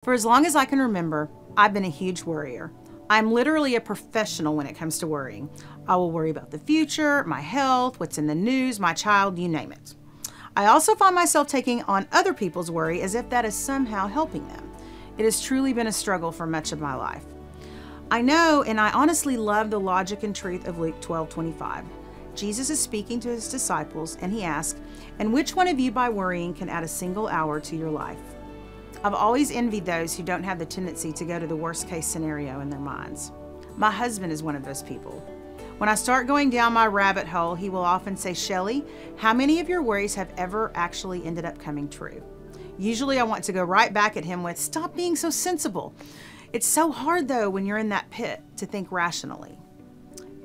For as long as I can remember, I've been a huge worrier. I'm literally a professional when it comes to worrying. I will worry about the future, my health, what's in the news, my child, you name it. I also find myself taking on other people's worry as if that is somehow helping them. It has truly been a struggle for much of my life. I know, and I honestly love the logic and truth of Luke 12:25. Jesus is speaking to his disciples, and he asks, "And which one of you by worrying can add a single hour to your life?" I've always envied those who don't have the tendency to go to the worst case scenario in their minds. My husband is one of those people. When I start going down my rabbit hole, he will often say, "Shelley, how many of your worries have ever actually ended up coming true?" Usually I want to go right back at him with, "Stop being so sensible." It's so hard though when you're in that pit to think rationally.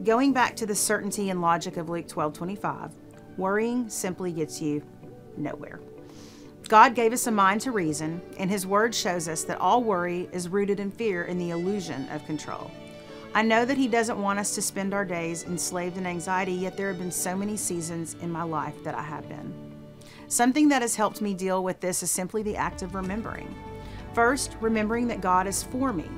Going back to the certainty and logic of Luke 12:25, worrying simply gets you nowhere. God gave us a mind to reason, and his word shows us that all worry is rooted in fear and the illusion of control. I know that he doesn't want us to spend our days enslaved in anxiety, yet there have been so many seasons in my life that I have been. Something that has helped me deal with this is simply the act of remembering. First, remembering that God is for me,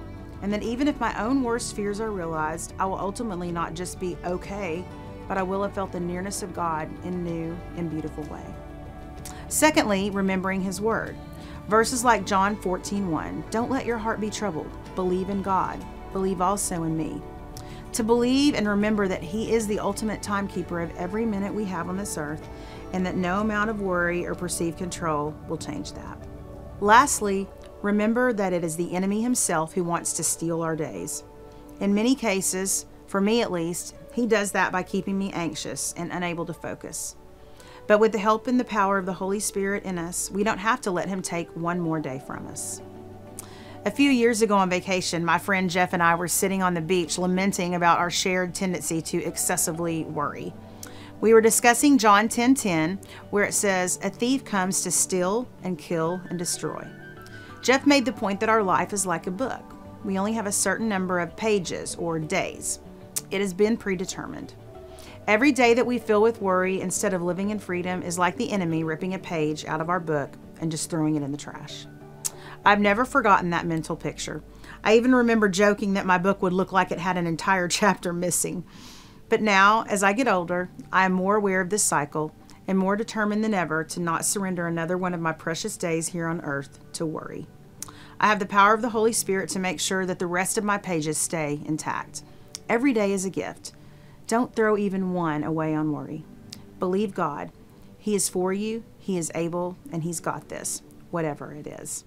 and that even if my own worst fears are realized, I will ultimately not just be okay, but I will have felt the nearness of God in a new and beautiful way. Secondly, remembering his word. Verses like John 14:1, "Don't let your heart be troubled. Believe in God. Believe also in me." To believe and remember that he is the ultimate timekeeper of every minute we have on this earth, and that no amount of worry or perceived control will change that. Lastly, remember that it is the enemy himself who wants to steal our days. In many cases, for me at least, he does that by keeping me anxious and unable to focus. But with the help and the power of the Holy Spirit in us, we don't have to let him take one more day from us. A few years ago on vacation, my friend Jeff and I were sitting on the beach lamenting about our shared tendency to excessively worry. We were discussing John 10:10, where it says, "A thief comes to steal and kill and destroy." Jeff made the point that our life is like a book. We only have a certain number of pages or days. It has been predetermined. Every day that we fill with worry instead of living in freedom is like the enemy ripping a page out of our book and just throwing it in the trash. I've never forgotten that mental picture. I even remember joking that my book would look like it had an entire chapter missing. But now, as I get older, I am more aware of this cycle and more determined than ever to not surrender another one of my precious days here on earth to worry. I have the power of the Holy Spirit to make sure that the rest of my pages stay intact. Every day is a gift. Don't throw even one away on worry. Believe God. He is for you, he is able, and he's got this, whatever it is.